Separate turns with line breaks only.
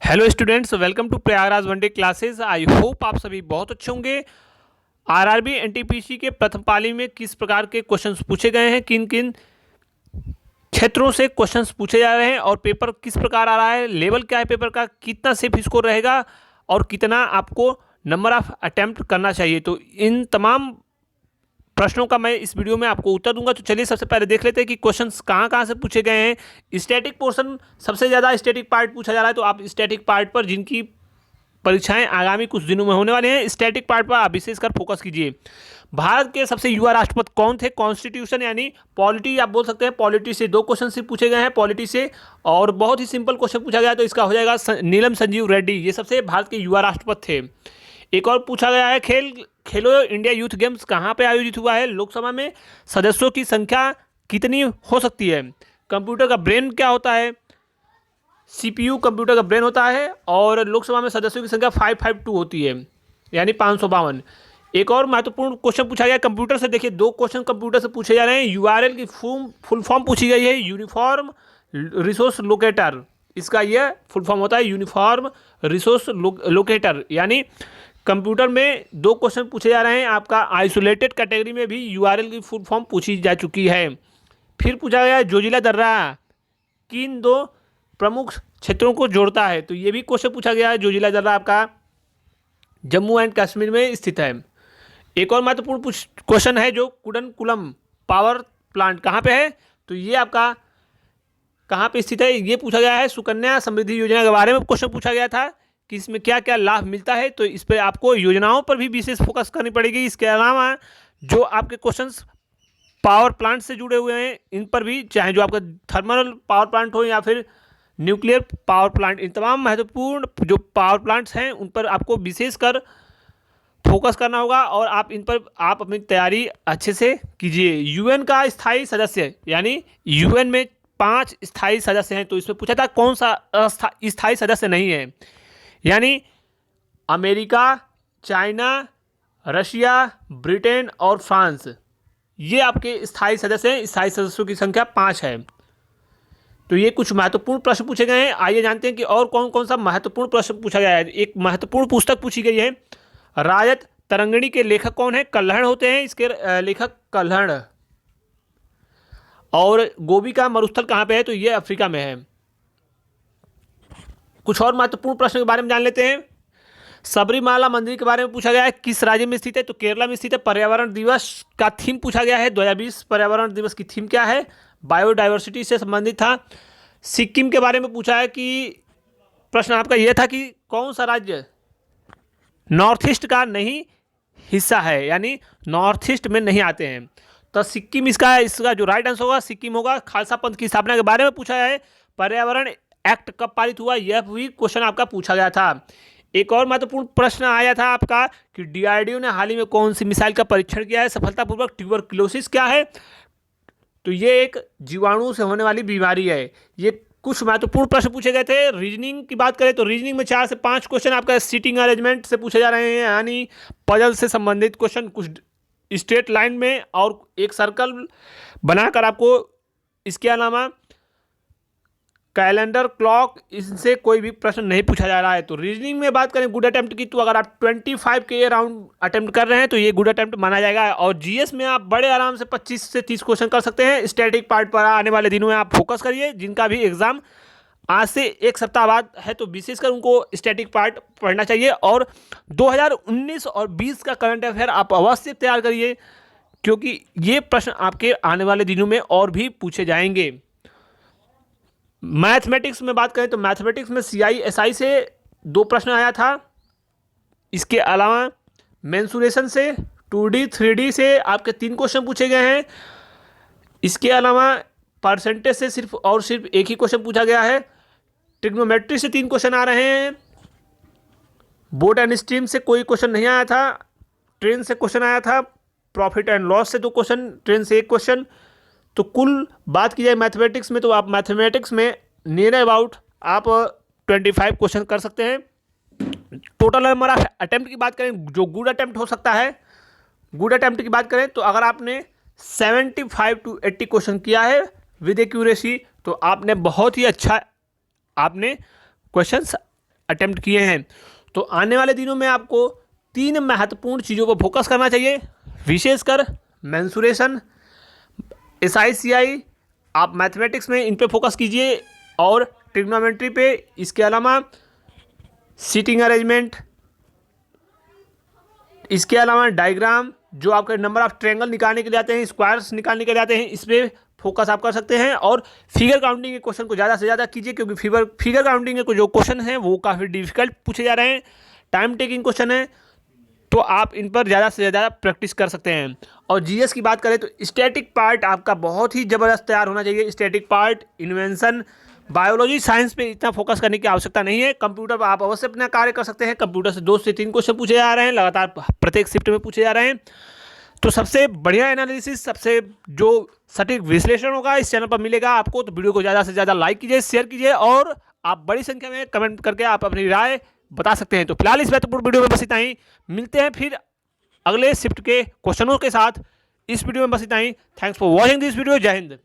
Hello students, welcome to Prayagraj one day classes. I hope आप सभी बहुत अच्छे होंगे। आरआरबी एनटीपीसी के प्रथम पाली में किस प्रकार के क्वेश्चंस पूछे गए हैं, किन किन क्षेत्रों से क्वेश्चंस पूछे जा रहे हैं और पेपर किस प्रकार आ रहा है, लेवल क्या है पेपर का, कितना सेफ स्कोर रहेगा और कितना आपको नंबर ऑफ अटेम्प्ट करना चाहिए। तो इन तमाम प्रश्नों का मैं इस वीडियो में आपको उत्तर दूंगा। तो चलिए सबसे पहले देख लेते हैं कि क्वेश्चंस कहाँ कहाँ से पूछे गए हैं। स्टैटिक पोर्शन सबसे ज़्यादा स्टैटिक पार्ट पूछा जा रहा है, तो आप स्टैटिक पार्ट पर जिनकी परीक्षाएं आगामी कुछ दिनों में होने वाले हैं, स्टैटिक पार्ट पर आप विशेषकर फोकस कीजिए। भारत के सबसे युवा राष्ट्रपति कौन थे? कॉन्स्टिट्यूशन यानी पॉलिटी आप बोल सकते हैं। पॉलिटी से दो क्वेश्चन से पूछे गए हैं, पॉलिटी से, और बहुत ही सिंपल क्वेश्चन पूछा गया है, तो इसका हो जाएगा नीलम संजीव रेड्डी। ये सबसे भारत के युवा राष्ट्रपति थे। एक और पूछा गया है, खेलो इंडिया यूथ गेम्स कहाँ पे आयोजित हुआ है? लोकसभा में सदस्यों की संख्या कितनी हो सकती है? कंप्यूटर का ब्रेन क्या होता है? सीपीयू कंप्यूटर का ब्रेन होता है, और लोकसभा में सदस्यों की संख्या 552 होती है, यानी 552। एक और महत्वपूर्ण क्वेश्चन पूछा गया कंप्यूटर से। देखिए, दो क्वेश्चन कंप्यूटर से पूछे जा रहे हैं। यूआरएल की फुल फॉर्म पूछी गई है, यूनिफॉर्म रिसोर्स लोकेटर। इसका यह फुल फॉर्म होता है यूनिफॉर्म रिसोर्स लोकेटर। यानी कंप्यूटर में दो क्वेश्चन पूछे जा रहे हैं। आपका आइसोलेटेड कैटेगरी में भी यूआरएल की फुल फॉर्म पूछी जा चुकी है। फिर पूछा गया जोजिला दर्रा किन दो प्रमुख क्षेत्रों को जोड़ता है? तो ये भी क्वेश्चन पूछा गया है। जोजिला दर्रा आपका जम्मू एंड कश्मीर में स्थित है। एक और महत्वपूर्ण क्वेश्चन है, जो कुडनकुलम पावर प्लांट कहाँ पे है? तो ये आपका कहाँ पे स्थित है, ये पूछा गया है। सुकन्या समृद्धि योजना के बारे में क्वेश्चन पूछा गया था कि इसमें क्या क्या लाभ मिलता है, तो इस पर आपको योजनाओं पर भी विशेष फोकस करनी पड़ेगी। इसके अलावा जो आपके क्वेश्चंस पावर प्लांट से जुड़े हुए हैं, इन पर भी, चाहे जो आपका थर्मल पावर प्लांट हो या फिर न्यूक्लियर पावर प्लांट, इन तमाम महत्वपूर्ण जो पावर प्लांट्स हैं उन पर आपको विशेषकर फोकस करना होगा, और आप इन पर आप अपनी तैयारी अच्छे से कीजिए। यूएन का स्थायी सदस्य, यानी यूएन में 5 स्थायी सदस्य हैं, तो इसमें पूछा था कौन सा स्थायी सदस्य नहीं है? यानी अमेरिका, चाइना, रशिया, ब्रिटेन और फ्रांस, ये आपके स्थायी सदस्य हैं। स्थायी सदस्यों की संख्या 5 है। तो ये कुछ महत्वपूर्ण प्रश्न पूछे गए हैं। आइए जानते हैं कि और कौन कौन सा महत्वपूर्ण प्रश्न पूछा गया है। एक महत्वपूर्ण पुस्तक पूछी गई है, राजत तरंगिणी के लेखक कौन है? कल्हड़ होते हैं इसके लेखक, कल्हड़। और गोबी का मरुस्थल कहाँ पे है? तो ये अफ्रीका में है। कुछ और महत्वपूर्ण प्रश्न के बारे में जान लेते हैं। सबरीमाला मंदिर के बारे में पूछा गया है, किस राज्य में स्थित है? तो केरला में स्थित है। पर्यावरण दिवस का थीम पूछा गया है, 2020 पर्यावरण दिवस की थीम क्या है? बायोडाइवर्सिटी से संबंधित था। सिक्किम के बारे में पूछा है कि प्रश्न आपका यह था कि कौन सा राज्य नॉर्थ ईस्ट का नहीं हिस्सा है, यानी नॉर्थ ईस्ट में नहीं आते हैं। तो सिक्किम इसका जो राइट आंसर होगा सिक्किम होगा। खालसा पंथ की स्थापना के बारे में पूछा है। पर्यावरण एक्ट कब पारित हुआ? यह भी क्वेश्चन आपका पूछा गया था। एक और महत्वपूर्ण प्रश्न आया था आपका कि डीआरडीओ ने हाल ही में कौन सी मिसाइल का परीक्षण किया है सफलतापूर्वक? ट्यूबरक्लोसिस क्या है? तो ये एक जीवाणु से होने वाली बीमारी है। ये कुछ महत्वपूर्ण प्रश्न पूछे गए थे। रीजनिंग की बात करें तो रीजनिंग में 4 से 5 क्वेश्चन आपका सीटिंग अरेंजमेंट से पूछे जा रहे हैं, यानी पजल से संबंधित क्वेश्चन, कुछ स्ट्रेट लाइन में और एक सर्कल बनाकर आपको। इसके अलावा कैलेंडर, क्लॉक, इनसे कोई भी प्रश्न नहीं पूछा जा रहा है। तो रीजनिंग में बात करें गुड अटेम्प्ट की, तो अगर आप 25 के राउंड अटेम्प्ट कर रहे हैं तो ये गुड अटेम्प्ट माना जाएगा। और जीएस में आप बड़े आराम से 25 से 30 क्वेश्चन कर सकते हैं। स्टैटिक पार्ट पर आने वाले दिनों में आप फोकस करिए। जिनका भी एग्जाम आज से एक सप्ताह बाद है, तो विशेषकर उनको स्टैटिक पार्ट पढ़ना चाहिए। और 2019 और 20 का करंट अफेयर आप अवश्य तैयार करिए, क्योंकि ये प्रश्न आपके आने वाले दिनों में और भी पूछे जाएंगे। मैथमेटिक्स में बात करें तो मैथमेटिक्स में CISI से 2 प्रश्न आया था। इसके अलावा मेंसुरेशन से, 2D 3D से आपके 3 क्वेश्चन पूछे गए हैं। इसके अलावा परसेंटेज से सिर्फ और सिर्फ एक ही क्वेश्चन पूछा गया है। ट्रिग्नोमेट्री से 3 क्वेश्चन आ रहे हैं। बोट एंड स्ट्रीम से कोई क्वेश्चन नहीं आया था। ट्रेन से क्वेश्चन आया था। प्रॉफिट एंड लॉस से 2 क्वेश्चन, ट्रेन से 1 क्वेश्चन। तो कुल बात की जाए मैथमेटिक्स में, तो आप मैथमेटिक्स में नियर अबाउट आप 25 क्वेश्चन कर सकते हैं। टोटल नंबर ऑफ अटेम्प्ट की बात करें, जो गुड अटेम्प्ट हो सकता है, गुड अटेम्प्ट की बात करें तो अगर आपने 75 to 80 क्वेश्चन किया है विद एक्यूरेसी, तो आपने बहुत ही अच्छा आपने क्वेश्चंस अटेम्प्ट किए हैं। तो आने वाले दिनों में आपको 3 महत्वपूर्ण चीज़ों पर फोकस करना चाहिए, विशेषकर मेंसुरेशन, SICI, आप मैथमेटिक्स में इन पे फोकस कीजिए और ट्रिग्नोमेट्री पे। इसके अलावा सीटिंग अरेंजमेंट, इसके अलावा डायग्राम, जो आपके नंबर ऑफ ट्रायंगल निकालने के लिए आते हैं, स्क्वायर्स निकालने के लिए आते हैं, इस पर फोकस आप कर सकते हैं। और फिगर काउंटिंग के क्वेश्चन को ज़्यादा से ज़्यादा कीजिए, क्योंकि फिगर काउंटिंग के जो क्वेश्चन हैं वो काफ़ी डिफिकल्ट पूछे जा रहे हैं, टाइम टेकिंग क्वेश्चन है, तो आप इन पर ज़्यादा से ज़्यादा प्रैक्टिस कर सकते हैं। और जीएस की बात करें तो स्टैटिक पार्ट आपका बहुत ही ज़बरदस्त तैयार होना चाहिए। Static part, invention, biology, science पे इतना फोकस करने की आवश्यकता नहीं है। कंप्यूटर पर आप अवश्य अपना कार्य कर सकते हैं। कंप्यूटर से 2 से 3 क्वेश्चन पूछे जा रहे हैं, लगातार प्रत्येक शिफ्ट में पूछे जा रहे हैं। तो सबसे बढ़िया एनालिसिस, सबसे जो सटीक विश्लेषण होगा इस चैनल पर मिलेगा आपको। तो वीडियो को ज़्यादा से ज़्यादा लाइक कीजिए, शेयर कीजिए और आप बड़ी संख्या में कमेंट करके आप अपनी राय बता सकते हैं। तो फिलहाल इस महत्वपूर्ण वीडियो में बस इतना ही। मिलते हैं फिर अगले शिफ्ट के क्वेश्चनों के साथ। इस वीडियो में बस इतना ही। Thanks for watching this video. जय हिंद।